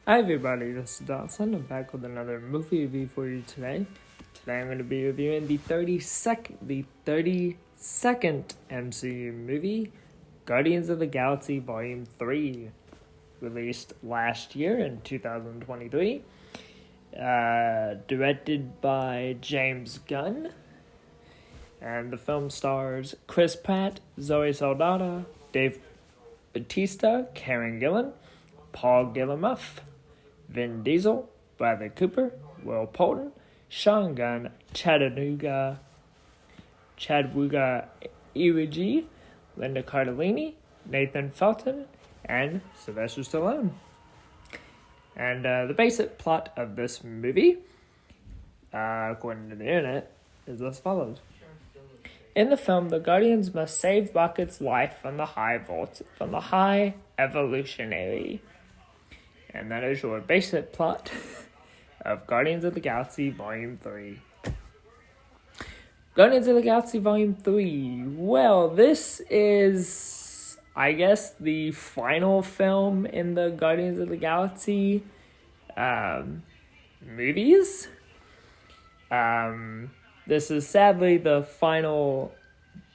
Hi everybody, this is Dawson. I'm back with another movie review for you today. Today I'm going to be reviewing the 32nd MCU movie, Guardians of the Galaxy Volume 3, released last year in 2023. Directed by James Gunn. And the film stars Chris Pratt, Zoe Saldana, Dave Bautista, Karen Gillan, Paul Giamatti, Vin Diesel, Bradley Cooper, Will Poulton, Sean Gunn, Chadwiga Iwiji, Linda Cardellini, Nathan Felton, and Sylvester Stallone. And the basic plot of this movie, according to the internet, is as follows. In the film, the Guardians must save Rocket's life from the High Evolutionary. And that is your basic plot of Guardians of the Galaxy Volume 3. Guardians of the Galaxy Volume 3. Well, this is, I guess, the final film in the Guardians of the Galaxy movies. This is sadly the final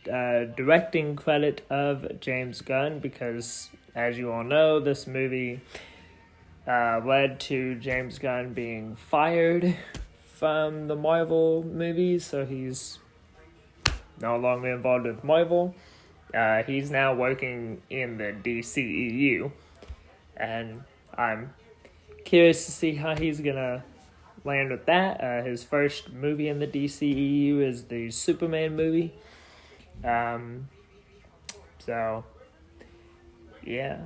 directing credit of James Gunn because, as you all know, this movie led to James Gunn being fired from the Marvel movies, so he's no longer involved with Marvel. He's now working in the DCEU, and I'm curious to see how he's gonna land with that. His first movie in the DCEU is the Superman movie. So, yeah.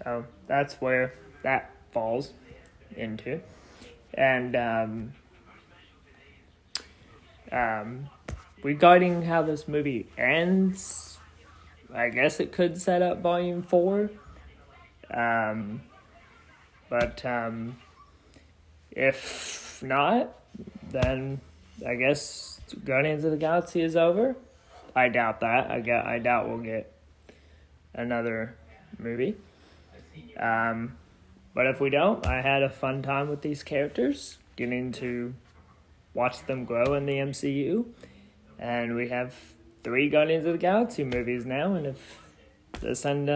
So that's where that falls into. And regarding how this movie ends, I guess it could set up Volume 4. But if not, then I guess Guardians of the Galaxy is over. I doubt that. I doubt we'll get another movie. But if we don't, I had a fun time with these characters, getting to watch them grow in the MCU. And we have 3 Guardians of the Galaxy movies now, and if this ends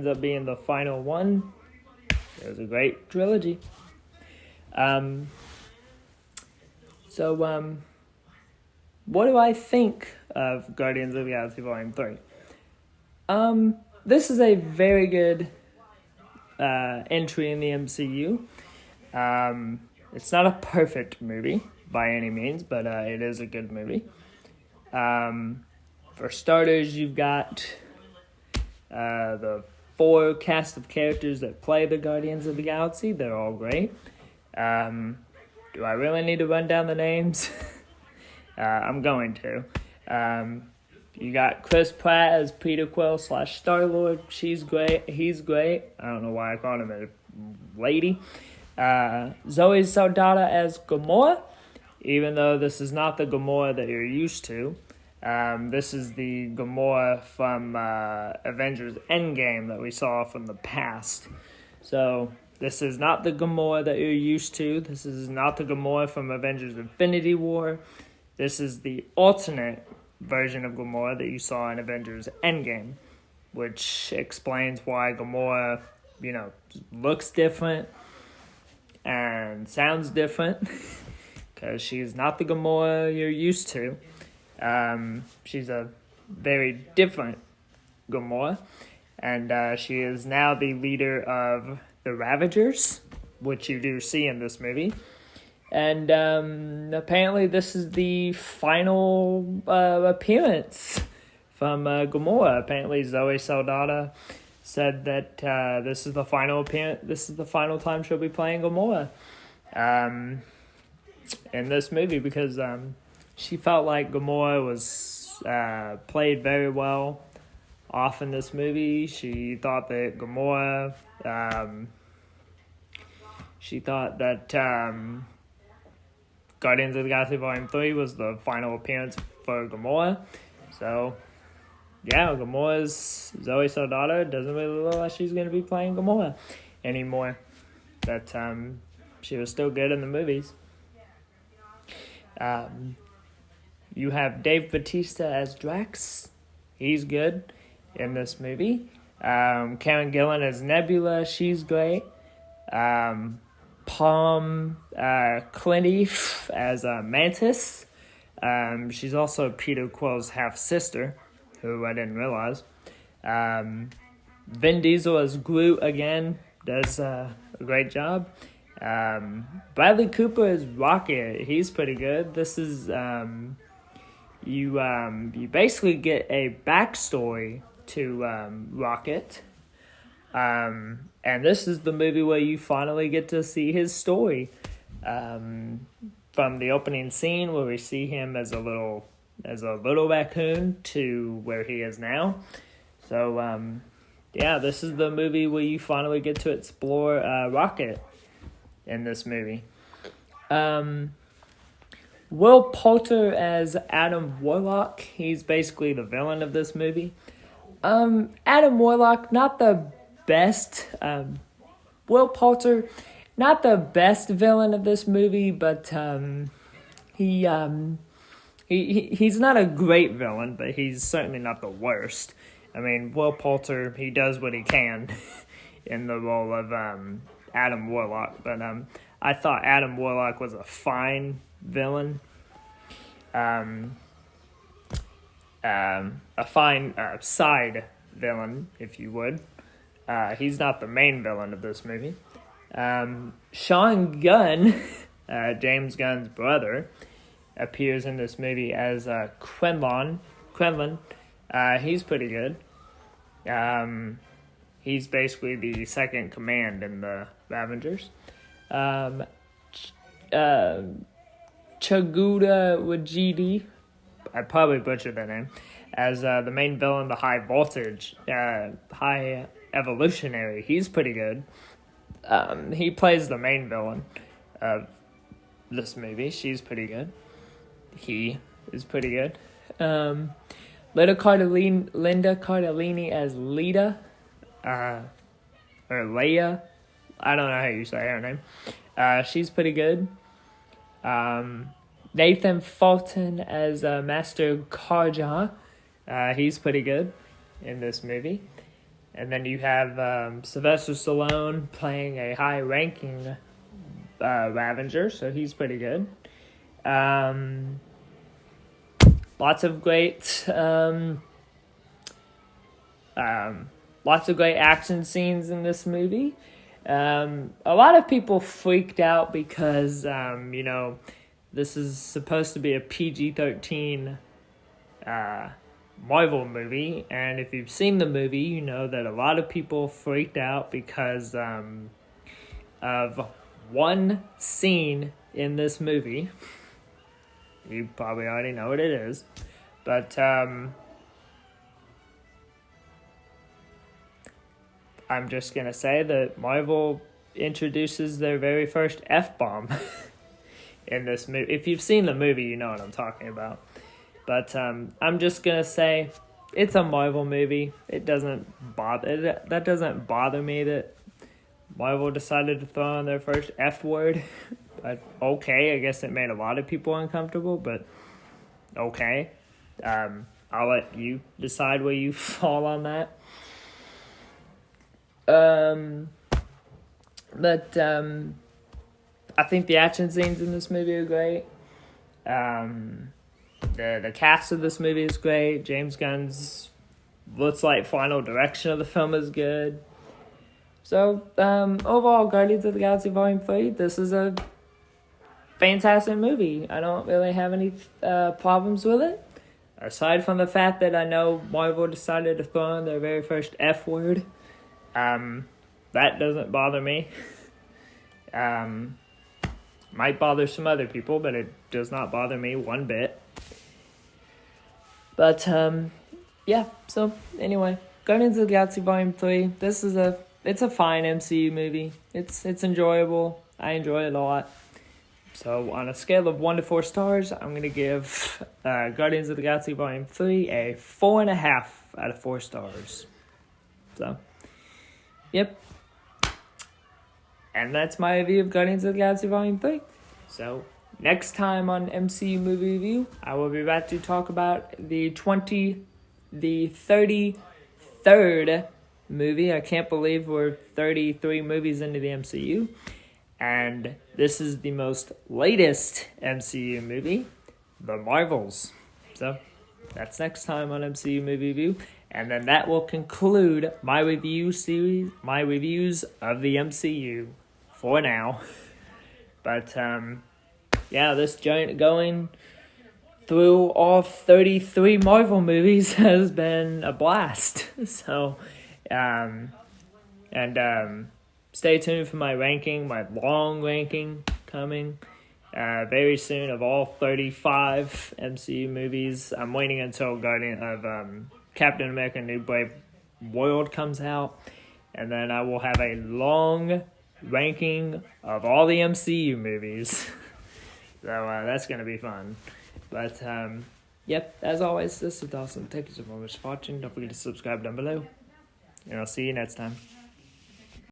up being the final one, it was a great trilogy. So what do I think of Guardians of the Galaxy Volume 3? This is a very good entry in the MCU. It's not a perfect movie by any means, but it is a good movie. For starters, you've got the 4 cast of characters that play the Guardians of the Galaxy. They're all great. Do I really need to run down the names? I'm going to. You got Chris Pratt as Peter Quill / Star-Lord. She's great. He's great. I don't know why I called him a lady. Zoe Saldana as Gamora, even though this is not the Gamora that you're used to. This is the Gamora from Avengers Endgame that we saw from the past. So this is not the Gamora that you're used to. This is not the Gamora from Avengers Infinity War. This is the alternate version of Gamora that you saw in Avengers Endgame, which explains why Gamora, looks different and sounds different, because she's not the Gamora you're used to. She's a very different Gamora, and she is now the leader of the Ravagers, which you do see in this movie. And apparently this is the final appearance from Gamora. Apparently Zoe Saldana said that this is the final appearance. This is the final time she'll be playing Gamora in this movie, because she felt like Gamora was played very well off in this movie. She thought that Gamora. She thought that Guardians of the Galaxy Volume 3 was the final appearance for Gamora. So yeah, Gamora's Zoe Saldana doesn't really look like she's going to be playing Gamora anymore. But she was still good in the movies. You have Dave Bautista as Drax. He's good in this movie. Karen Gillan as Nebula. She's great. Palm Clinique as Mantis. She's also Peter Quill's half-sister, who I didn't realize. Vin Diesel as Groot again, does a great job. Bradley Cooper as Rocket, he's pretty good. This is, you basically get a backstory to Rocket. And this is the movie where you finally get to see his story. From the opening scene where we see him as a little raccoon to where he is now. So, yeah, this is the movie where you finally get to explore Rocket in this movie. Will Poulter as Adam Warlock. He's basically the villain of this movie. Adam Warlock, not the best. Will Poulter, not the best villain of this movie, but he's not a great villain, but he's certainly not the worst. I mean, Will Poulter, he does what he can in the role of Adam Warlock, but I thought Adam Warlock was a fine villain. A fine side villain, if you would. He's not the main villain of this movie. Sean Gunn, James Gunn's brother, appears in this movie as Quinlan. He's pretty good. He's basically the second command in the Ravengers. Chaguda Wajidi, I probably butchered that name, as the main villain, the High Voltage, High Evolutionary. He's pretty good. He plays the main villain of this movie. She's pretty good. He is pretty good. Linda Cardellini as Lita, or Leia. I don't know how you say her name. She's pretty good. Nathan Fulton as Master Karja. He's pretty good in this movie. And then you have Sylvester Stallone playing a high-ranking Ravenger, so he's pretty good. Lots of great action scenes in this movie. A lot of people freaked out because, this is supposed to be a PG-13 Marvel movie, and if you've seen the movie, you know that a lot of people freaked out because of one scene in this movie. You probably already know what it is, but I'm just gonna say that Marvel introduces their very first F-bomb in this movie. If you've seen the movie, you know what I'm talking about. But I'm just gonna say it's a Marvel movie. That doesn't bother me that Marvel decided to throw in their first F word. But okay, I guess it made a lot of people uncomfortable, but okay. I'll let you decide where you fall on that. But I think the action scenes in this movie are great. The cast of this movie is great. James Gunn's looks like final direction of the film is good. So, overall, Guardians of the Galaxy Volume 3, this is a fantastic movie. I don't really have any problems with it. Aside from the fact that I know Marvel decided to throw in their very first F word. That doesn't bother me. Might bother some other people, but it does not bother me one bit. But, yeah, so, anyway, Guardians of the Galaxy Volume 3, it's a fine MCU movie. It's enjoyable. I enjoy it a lot. So, on a scale of 1 to 4 stars, I'm going to give Guardians of the Galaxy Volume 3 a 4.5 out of 4 stars. So, yep. And that's my review of Guardians of the Galaxy Volume 3. So, next time on MCU Movie Review, I will be back to talk about the 33rd movie. I can't believe we're 33 movies into the MCU. And this is the most latest MCU movie, The Marvels. So, that's next time on MCU Movie Review. And then that will conclude my reviews of the MCU for now. But, yeah, this journey going through all 33 Marvel movies has been a blast. So, stay tuned for my long ranking coming very soon of all 35 MCU movies. I'm waiting until Captain America New Brave World comes out, and then I will have a long ranking of all the MCU movies. So that's going to be fun. But, yep, as always, this is awesome. Thank you so much for watching. Don't forget to subscribe down below. And I'll see you next time.